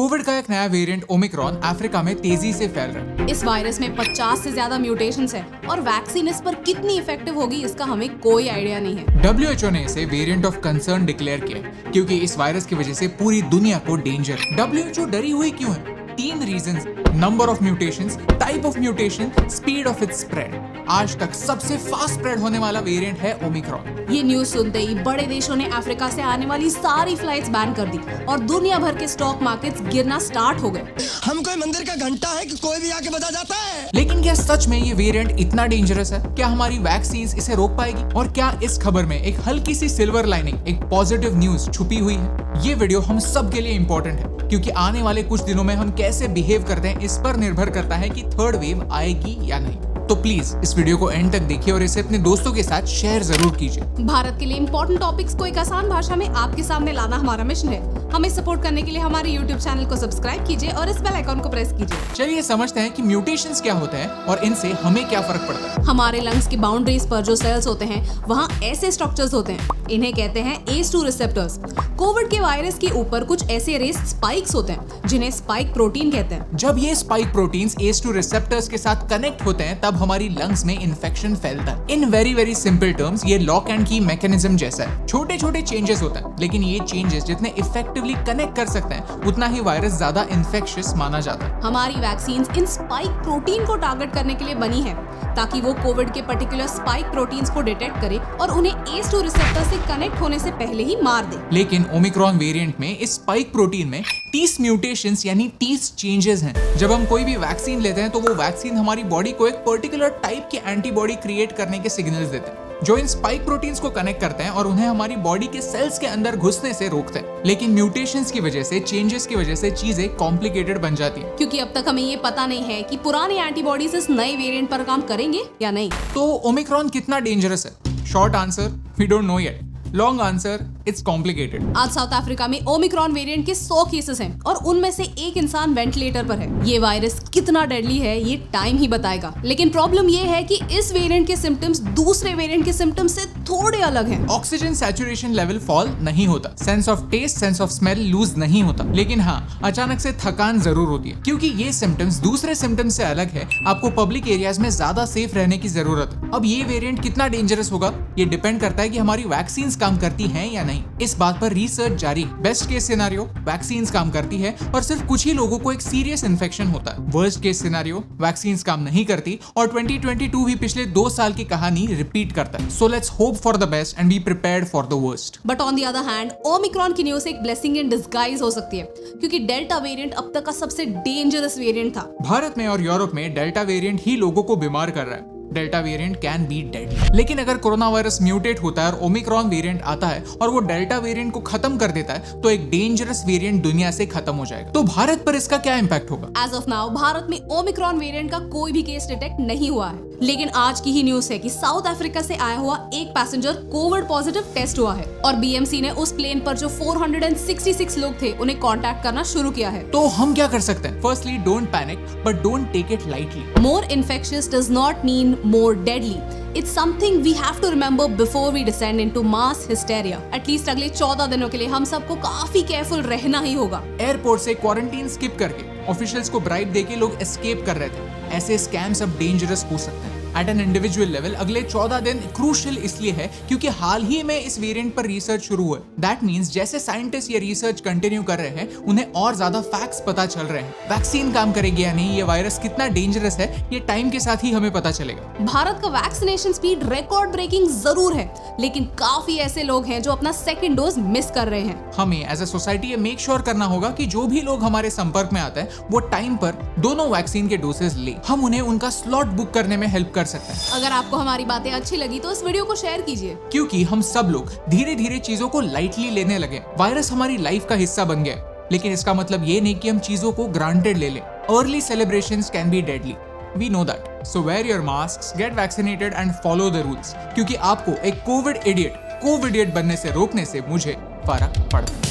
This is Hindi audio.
कोविड का एक नया वेरिएंट ओमिक्रॉन अफ्रीका में तेजी से फैल रहा है। इस वायरस में 50 से ज्यादा म्यूटेशंस है और वैक्सीन इस पर कितनी इफेक्टिव होगी इसका हमें कोई आइडिया नहीं है। WHO ने इसे वेरिएंट ऑफ कंसर्न डिक्लेयर किया है, क्योंकि इस वायरस की वजह से पूरी दुनिया को डेंजर है। WHO डरी हुई क्यों है? 3 reasons: number of mutations, type of mutation, speed of its spread. आज तक सबसे फास्ट स्प्रेड होने वाला वेरिएंट है ओमिक्रॉन। ये न्यूज सुनते ही बड़े देशों ने अफ्रीका से आने वाली सारी फ्लाइट्स बैन कर दी और दुनिया भर के स्टॉक मार्केट्स गिरना स्टार्ट हो गए। हम कोई मंदिर का घंटा है कि कोई भी आके बजा जाता है। लेकिन क्या सच में ये वेरिएंट इतना डेंजरस है? क्या हमारी वैक्सीन इसे रोक पाएगी? और क्या इस खबर में एक हल्की सी सिल्वर लाइनिंग, एक पॉजिटिव न्यूज छुपी हुई है? ये वीडियो हम सब के लिए इंपॉर्टेंट है, क्योंकि आने वाले कुछ दिनों में हम कैसे बिहेव करते हैं इस पर निर्भर करता है कि थर्ड वेव आएगी या नहीं। तो प्लीज इस वीडियो को एंड तक देखिए और इसे अपने दोस्तों के साथ शेयर जरूर कीजिए। भारत के लिए इंपॉर्टेंट टॉपिक्स को एक आसान भाषा में आपके सामने लाना हमारा मिशन है। हमें सपोर्ट करने के लिए हमारे YouTube चैनल को सब्सक्राइब कीजिए और इस बेल आइकॉन को प्रेस कीजिए। चलिए समझते हैं कि म्यूटेशंस क्या होते हैं और इनसे हमें क्या फर्क पड़ता है। हमारे लंग्स की बाउंड्रीज पर जो सेल्स होते हैं वहाँ ऐसे स्ट्रक्चर्स होते हैं, इन्हें कहते हैं ACE2 रिसेप्टर्स। कोविड के वायरस के ऊपर कुछ ऐसे रेस स्पाइक्स होते हैं जिन्हें स्पाइक प्रोटीन कहते हैं। जब ये स्पाइक प्रोटीन्स ACE2 रिसेप्टर्स के साथ कनेक्ट होते हैं तब हमारी लंग्स में इन्फेक्शन फैलता है। इन वेरी सिंपल टर्म्स ये लॉक एंड की मैकेनिज्म जैसा है। छोटे छोटे चेंजेस होता है, लेकिन ये चेंजेस जितने इफेक्टिवली कनेक्ट कर सकते हैं उतना ही वायरस ज्यादा इन्फेक्शियस माना जाता है। हमारी वैक्सीन इन स्पाइक प्रोटीन को टारगेट करने के लिए बनी है ताकि वो कोविड के पर्टिकुलर स्पाइक प्रोटीन्स को डिटेक्ट करे और उन्हें ACE2 रिसेप्टर से कनेक्ट होने से पहले ही मार दे। लेकिन ओमिक्रॉन वेरिएंट में इस स्पाइक प्रोटीन में 30 म्यूटेशंस यानी 30 चेंजेस हैं। जब हम कोई भी वैक्सीन लेते हैं तो वो वैक्सीन हमारी बॉडी को एक पर्टिकुलर टाइप की एंटीबॉडी क्रिएट करने के सिग्नल्स देते हैं जो इन स्पाइक प्रोटीन्स को कनेक्ट करते हैं और उन्हें हमारी बॉडी के सेल्स के अंदर घुसने से रोकते हैं। लेकिन म्यूटेशंस की वजह से, चेंजेस की वजह से चीजें कॉम्प्लिकेटेड बन जाती हैं। क्योंकि अब तक हमें ये पता नहीं है कि पुराने एंटीबॉडीज इस नए वेरिएंट पर काम करेंगे या नहीं। तो ओमिक्रॉन कितना डेंजरस है? Short answer, we don't know yet. Long answer, it's complicated. आज साउथ अफ्रीका में ओमिक्रॉन वेरिएंट के 100 केसेस हैं और उनमें से एक इंसान वेंटिलेटर पर है। ये वायरस कितना डेडली है ये टाइम ही बताएगा। लेकिन प्रॉब्लम ये है कि इस वेरिएंट के सिम्टम्स दूसरे वेरिएंट के सिम्टम्स से थोड़े अलग हैं। ऑक्सीजन सैचुरेशन लेवल फॉल नहीं होता, sense of taste, sense of smell lose नहीं होता, लेकिन हाँ अचानक से थकान जरूर होती है। क्योंकि ये सिम्टम्स दूसरे सिम्टम्स से अलग है, आपको पब्लिक एरियाज में ज्यादा सेफ रहने की जरूरत है। अब ये वेरिएंट कितना डेंजरस होगा ये डिपेंड करता है कि हमारी वैक्सीन काम करती हैं या नहीं। इस बात पर रिसर्च जारी। बेस्ट केस सिनेरियो, वैक्सीन काम करती है और सिर्फ कुछ ही लोगों को एक सीरियस इन्फेक्शन होता है। वर्स्ट केस सिनेरियो, वैक्सीन काम नहीं करती और 2022 भी पिछले 2 साल की कहानी रिपीट करता है। So let's hope for the best and be prepared for the worst. But on the other hand Omicron की न्यूज़ एक ब्लेसिंग इन डिस्गाइज हो सकती है, क्योंकि डेल्टा वेरिएंट अब तक का सबसे डेंजरस वेरिएंट था। भारत में और यूरोप में डेल्टा वेरिएंट ही लोगों को बीमार कर रहा है। Delta variant can be deadly. लेकिन अगर कोरोना वायरस म्यूटेट होता है और ओमिक्रॉन वेरिएंट आता है और वो डेल्टा वेरिएंट को खत्म कर देता है तो एक डेंजरस वेरिएंट दुनिया से खत्म हो जाएगा। तो भारत पर इसका क्या इम्पैक्ट होगा? एज ऑफ नाउ भारत में ओमिक्रॉन वेरिएंट का कोई भी केस डिटेक्ट नहीं हुआ है, लेकिन आज की ही न्यूज है कि साउथ अफ्रीका से आया हुआ एक पैसेंजर कोविड पॉजिटिव टेस्ट हुआ है और BMC ने उस प्लेन पर जो 466 लोग थे उन्हें कांटेक्ट करना शुरू किया है। तो हम क्या कर सकते हैं? Firstly don't panic but don't take it lightly. More infectious does not mean more deadly. It's something we have to remember before we descend into mass hysteria. At least अगले 14 दिनों के लिए हम सबको काफी केयरफुल रहना ही होगा। एयरपोर्ट से क्वारंटीन स्किप करके ऑफिशियल्स को ब्राइब देके लोग एस्केप कर रहे थे। ऐसे स्कैम्स अब डेंजरस हो सकते हैं। एट एन इंडिविजुअल लेवल अगले 14 दिन क्रूशियल इसलिए है क्योंकि हाल ही में इस वेरिएंट पर रिसर्च शुरू हुआ है। दैट मींस जैसे साइंटिस्ट ये रिसर्च कंटिन्यू कर रहे हैं उन्हें और ज्यादा फैक्ट्स पता चल रहे हैं। वैक्सीन काम करेगी या नहीं, ये वायरस कितना डेंजरस है, ये टाइम के साथ ही हमें पता चलेगा। भारत का वैक्सीनेशन स्पीड रिकॉर्ड ब्रेकिंग जरूर है, लेकिन काफी ऐसे लोग हैं जो अपना सेकंड डोज मिस कर रहे हैं। हमें एज अ सोसाइटी ये मेक श्योर करना होगा कि जो भी लोग हमारे संपर्क में आते हैं वो टाइम पर दोनों वैक्सीन के डोसेज ले। हम उन्हें उनका स्लॉट बुक करने में हेल्प कर सकते हैं। अगर आपको हमारी बातें अच्छी लगी तो इस वीडियो को शेयर कीजिए, क्योंकि हम सब लोग धीरे धीरे चीजों को लाइटली लेने लगे। वायरस हमारी लाइफ का हिस्सा बन गया, लेकिन इसका मतलब ये नहीं कि हम चीजों को ग्रांटेड ले लें। Early celebrations can be deadly, we know that. So wear your mask, get vaccinated and follow the rules, क्योंकि आपको एक कोविड इडियट बनने से रोकने से मुझे फर्क पड़ता है।